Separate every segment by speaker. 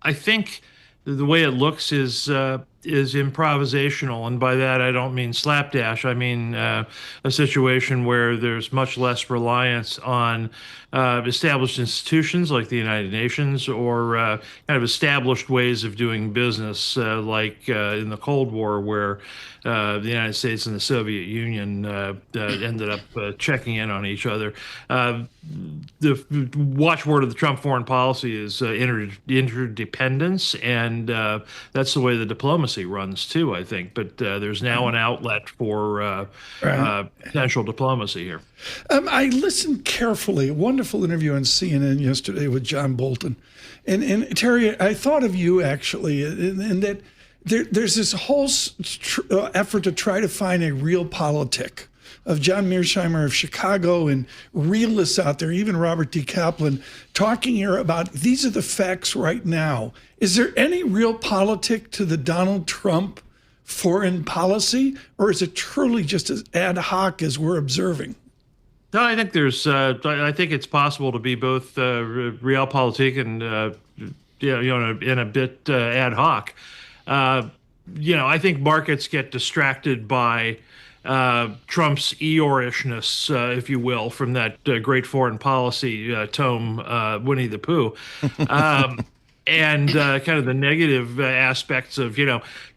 Speaker 1: I think the way it looks is improvisational, and by that I don't mean slapdash. I mean a situation where there's much less reliance on established institutions like the United Nations or kind of established ways of doing business, like in the Cold War, where the United States and the Soviet Union ended up checking in on each other. The watchword of the Trump foreign policy is interdependence, and that's the way the diplomacy runs too, I think. But there's now an outlet for
Speaker 2: Right.
Speaker 1: potential diplomacy here.
Speaker 2: I listened carefully. A wonderful interview on CNN yesterday with John Bolton. And Terry, I thought of you actually, in that there's this whole effort to try to find a real politic of John Mearsheimer of Chicago and realists out there, even Robert D. Kaplan, talking here about these are the facts right now. Is there any real politic to the Donald Trump foreign policy, or is it truly just as ad hoc as we're observing?
Speaker 1: No, I think there's. I think it's possible to be both realpolitik and in a bit ad hoc. I think markets get distracted by Trump's Eeyoreishness, if you will, from that great foreign policy tome, Winnie the Pooh. And kind of the negative aspects of,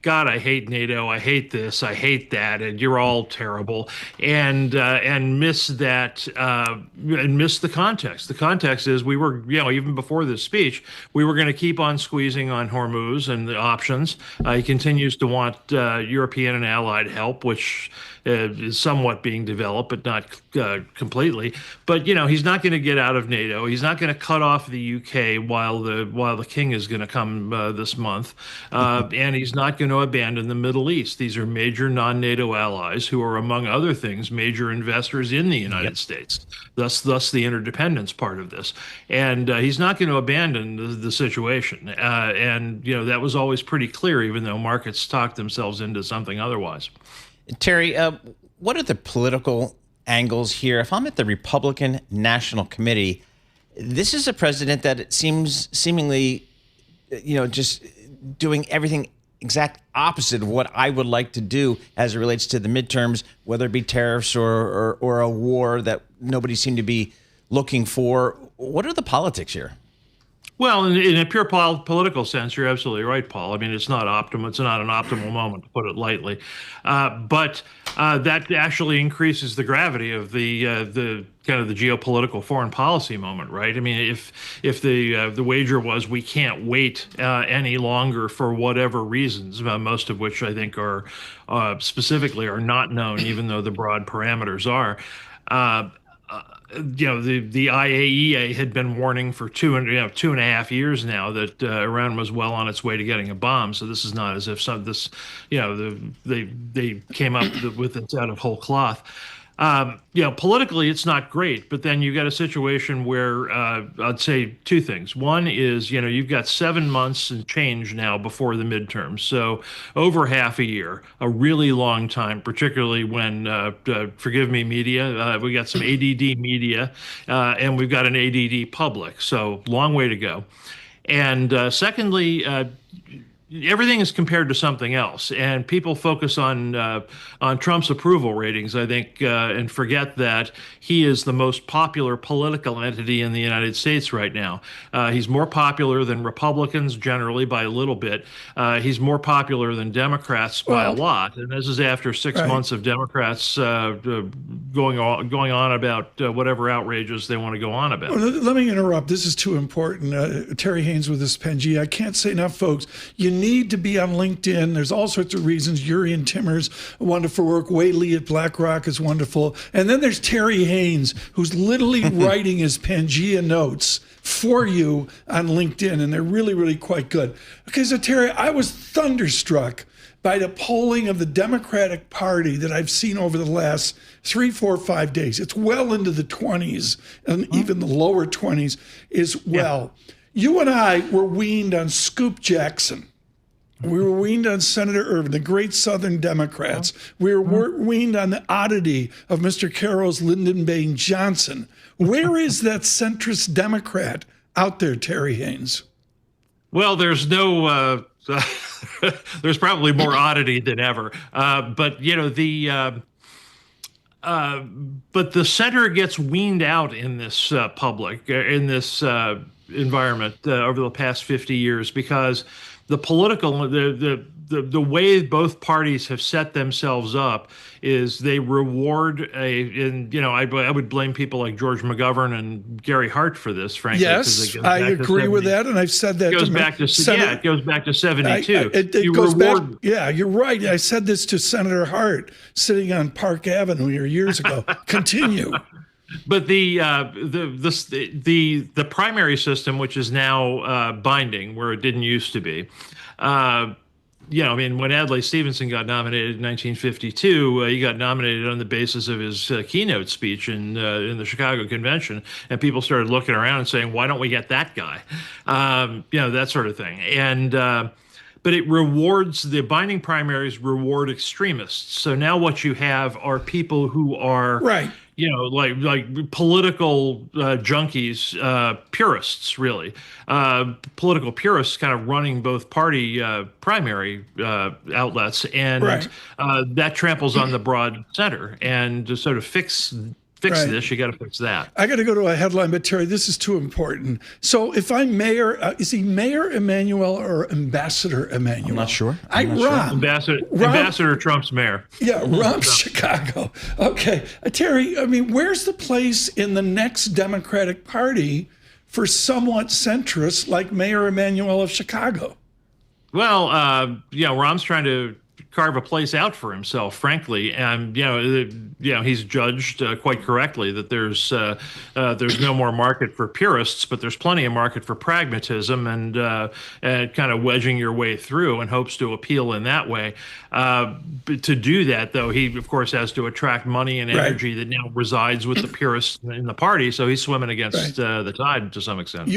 Speaker 1: God, I hate NATO, I hate this, I hate that, and you're all terrible, and miss that, and miss the context. The context is we were, even before this speech, we were going to keep on squeezing on Hormuz and the options. He continues to want European and allied help, which is somewhat being developed, but not completely. But he's not going to get out of NATO. He's not going to cut off the UK while the king is going to come this month, and he's not going to abandon the Middle East. These are major non-NATO allies who are, among other things, major investors in the United States. Thus the interdependence part of this. And he's not going to abandon the situation. And that was always pretty clear, even though markets talked themselves into something otherwise.
Speaker 3: Terry, what are the political angles here? If I'm at the Republican National Committee, this is a president that seems seemingly, just doing everything exact opposite of what I would like to do as it relates to the midterms, whether it be tariffs or a war that nobody seemed to be looking for. What are the politics here?
Speaker 1: Well, in a pure political sense, you're absolutely right, Paul. I mean, it's not optimal. It's not an optimal moment, to put it lightly. But that actually increases the gravity of the kind of the geopolitical foreign policy moment, right? I mean, if the wager was we can't wait any longer for whatever reasons, most of which I think are specifically are not known, even though the broad parameters are. The IAEA had been warning for 2.5 years now that Iran was well on its way to getting a bomb. So this is not as if they came up with it out of whole cloth. Politically, it's not great, but then you've got a situation where I'd say two things. One is, you've got 7 months and change now before the midterms. So over half a year, a really long time, particularly when, forgive me, media, we got some ADD media, and we've got an ADD public. So long way to go. And secondly, everything is compared to something else, and people focus on Trump's approval ratings, I think, and forget that he is the most popular political entity in the United States right now. He's more popular than Republicans generally by a little bit. He's more popular than Democrats by a lot, and this is after 6 months of Democrats going on about whatever outrages they want to go on about.
Speaker 2: Well, let me interrupt. This is too important. Terry Haines with this Pangaea. I can't say enough, folks. You need to be on LinkedIn. There's all sorts of reasons. Yuri and Timmers, wonderful work. Wei Lee at BlackRock is wonderful. And then there's Terry Haines, who's literally writing his Pangaea notes for you on LinkedIn, and they're really, really quite good. Okay, so Terry, I was thunderstruck by the polling of the Democratic Party that I've seen over the last 3, 4, 5 days. It's well into the 20s, and even the lower 20s as well. Yeah. You and I were weaned on Scoop Jackson. We were weaned on Senator Ervin, the great Southern Democrats. We were weaned on the oddity of Mr. Carroll's Lyndon Baines Johnson. Where is that centrist Democrat out there, Terry Haines?
Speaker 1: Well, there's no. There's probably more oddity than ever. But but the center gets weaned out in this in this environment over the past 50 years because the way both parties have set themselves up is they reward I would blame people like George McGovern and Gary Hart for this, frankly.
Speaker 2: Yes, I agree with that, and I've said that.
Speaker 1: It goes back to it goes back to 72.
Speaker 2: It goes back. Yeah, you're right. I said this to Senator Hart sitting on Park Avenue here years ago. Continue.
Speaker 1: But the primary system, which is now binding, where it didn't used to be. I mean, when Adlai Stevenson got nominated in 1952, he got nominated on the basis of his keynote speech in the Chicago Convention, and people started looking around and saying, "Why don't we get that guy?" That sort of thing. And but it rewards the binding primaries reward extremists. So now what you have are people who are
Speaker 2: right.
Speaker 1: Like political junkies, purists, really. Political purists kind of running both party primary outlets. And
Speaker 2: right.
Speaker 1: That tramples on the broad center. And to sort of fix right. this, you got to fix that.
Speaker 2: I got to go to a headline, but Terry, this is too important. So if I'm mayor, is he Mayor Emanuel or Ambassador Emanuel?
Speaker 3: I'm not sure.
Speaker 1: Ambassador Trump's mayor.
Speaker 2: Yeah, Trump's Chicago. Okay. Terry, I mean, where's the place in the next Democratic Party for somewhat centrists like Mayor Emanuel of Chicago?
Speaker 1: Well, Rahm's trying to carve a place out for himself, frankly, and he's judged quite correctly that there's no more market for purists, but there's plenty of market for pragmatism and kind of wedging your way through, and hopes to appeal in that way. But to do that, though, he of course has to attract money and energy right. that now resides with the purists in the party, so he's swimming against right. The tide to some extent.